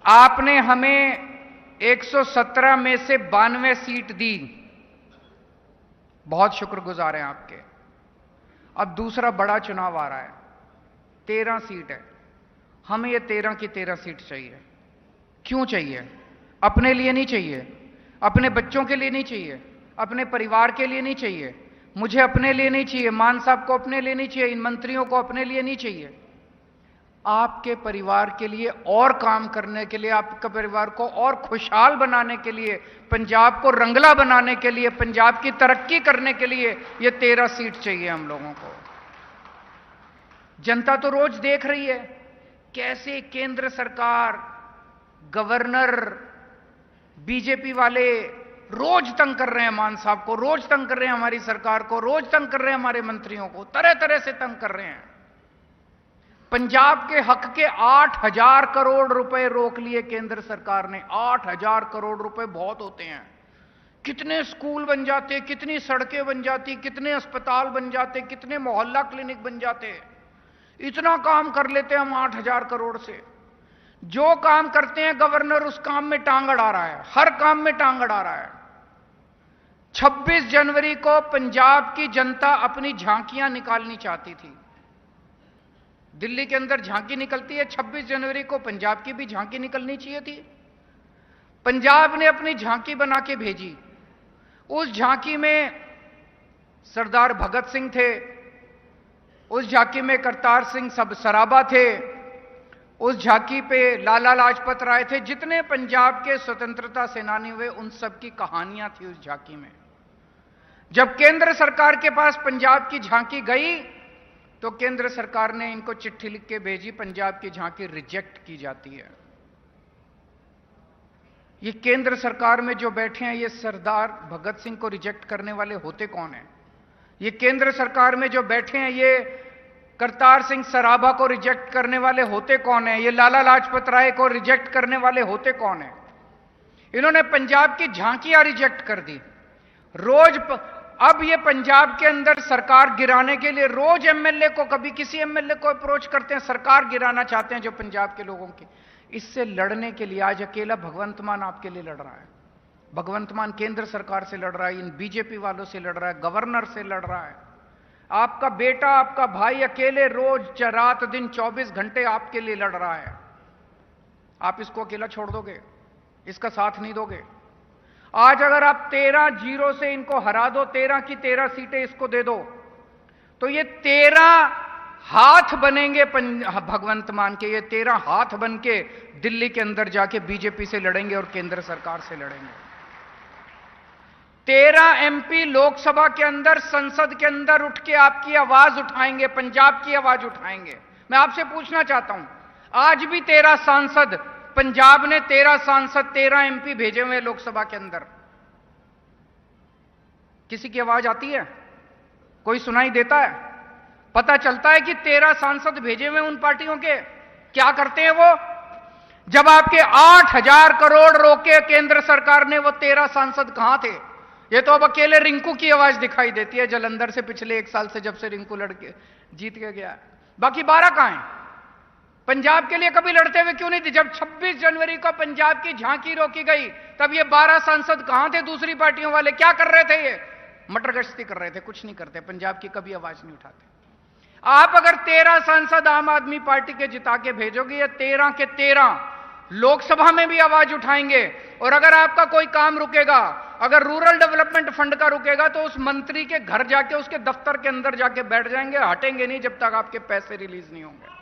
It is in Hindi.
आपने हमें 117 में से 92 सीट दी, बहुत शुक्रगुजार हैं आपके। अब दूसरा बड़ा चुनाव आ रहा है, 13 सीट है। हमें ये 13 की 13 सीट चाहिए। क्यों चाहिए? अपने लिए नहीं चाहिए, अपने बच्चों के लिए नहीं चाहिए, अपने परिवार के लिए नहीं चाहिए, मुझे अपने लिए नहीं चाहिए, मान साहब को अपने लिए नहीं चाहिए, इन मंत्रियों को अपने लिए नहीं चाहिए। आपके परिवार के लिए और काम करने के लिए, आपके परिवार को और खुशहाल बनाने के लिए, पंजाब को रंगला बनाने के लिए, पंजाब की तरक्की करने के लिए ये 13 सीट चाहिए हम लोगों को। जनता तो रोज देख रही है कैसे केंद्र सरकार, गवर्नर, बीजेपी वाले रोज तंग कर रहे हैं मान साहब को, रोज तंग कर रहे हैं हमारी सरकार को, रोज तंग कर रहे हैं हमारे मंत्रियों को, तरह तरह से तंग कर रहे हैं। पंजाब के हक के 8,000 करोड़ रुपए रोक लिए केंद्र सरकार ने। 8,000 करोड़ रुपए बहुत होते हैं। कितने स्कूल बन जाते, कितनी सड़कें बन जाती, कितने अस्पताल बन जाते, कितने मोहल्ला क्लिनिक बन जाते। इतना काम कर लेते हैं हम 8,000 करोड़ से। जो काम करते हैं गवर्नर उस काम में टांग अड़ा रहा है, हर काम में टांग अड़ा रहा है। 26 जनवरी को पंजाब की जनता अपनी झांकियां निकालनी चाहती थी। दिल्ली के अंदर झांकी निकलती है, 26 जनवरी को पंजाब की भी झांकी निकलनी चाहिए थी। पंजाब ने अपनी झांकी बना के भेजी। उस झांकी में सरदार भगत सिंह थे, उस झांकी में करतार सिंह सराभा थे, उस झांकी पे लाला लाजपत राय थे। जितने पंजाब के स्वतंत्रता सेनानी हुए उन सब की कहानियां थी उस झांकी में। जब केंद्र सरकार के पास पंजाब की झांकी गई तो केंद्र सरकार ने इनको चिट्ठी लिख के भेजी, पंजाब की झांकी रिजेक्ट की जाती है। ये केंद्र सरकार में जो बैठे हैं ये सरदार भगत सिंह को रिजेक्ट करने वाले होते कौन हैं? ये केंद्र सरकार में जो बैठे हैं ये करतार सिंह सराभा को रिजेक्ट करने वाले होते कौन हैं? ये लाला लाजपत राय को रिजेक्ट करने वाले होते कौन हैं? इन्होंने पंजाब की झांकियां रिजेक्ट कर दी। अब ये पंजाब के अंदर सरकार गिराने के लिए रोज एमएलए को, कभी किसी एमएलए को अप्रोच करते हैं, सरकार गिराना चाहते हैं जो पंजाब के लोगों की। इससे लड़ने के लिए आज अकेला भगवंत मान आपके लिए लड़ रहा है। भगवंत मान केंद्र सरकार से लड़ रहा है, इन बीजेपी वालों से लड़ रहा है, गवर्नर से लड़ रहा है। आपका बेटा, आपका भाई अकेले रोज रात दिन 24 घंटे आपके लिए लड़ रहा है। आप इसको अकेला छोड़ दोगे? इसका साथ नहीं दोगे? आज अगर आप 13-0 से इनको हरा दो, 13 की 13 सीटें इसको दे दो, तो ये 13 हाथ बनेंगे भगवंत मान के। ये 13 हाथ बन के दिल्ली के अंदर जाके बीजेपी से लड़ेंगे और केंद्र सरकार से लड़ेंगे। 13 एमपी लोकसभा के अंदर, संसद के अंदर उठ के आपकी आवाज उठाएंगे, पंजाब की आवाज उठाएंगे। मैं आपसे पूछना चाहता हूं, आज भी 13 सांसद, पंजाब ने 13 सांसद, 13 एमपी भेजे हुए लोकसभा के अंदर, किसी की आवाज आती है? कोई सुनाई देता है? पता चलता है कि 13 सांसद भेजे हुए उन पार्टियों के क्या करते हैं वो? जब आपके 8,000 करोड़ रोके केंद्र सरकार ने, वो 13 सांसद कहां थे? ये तो अब अकेले रिंकू की आवाज दिखाई देती है जलंधर से, पिछले 1 साल से जब से रिंकू लड़के जीत के गया। बाकी 12 कहां हैं? पंजाब के लिए कभी लड़ते हुए क्यों नहीं थे? जब 26 जनवरी को पंजाब की झांकी रोकी गई तब ये 12 सांसद कहां थे? दूसरी पार्टियों वाले क्या कर रहे थे? ये मटर गश्ती कर रहे थे, कुछ नहीं करते, पंजाब की कभी आवाज नहीं उठाते। आप अगर 13 सांसद आम आदमी पार्टी के जिता के भेजोगे, ये 13 के 13 लोकसभा में भी आवाज उठाएंगे। और अगर आपका कोई काम रुकेगा, अगर रूरल डेवलपमेंट फंड का रुकेगा, तो उस मंत्री के घर जाके, उसके दफ्तर के अंदर जाके बैठ जाएंगे, हटेंगे नहीं जब तक आपके पैसे रिलीज नहीं होंगे।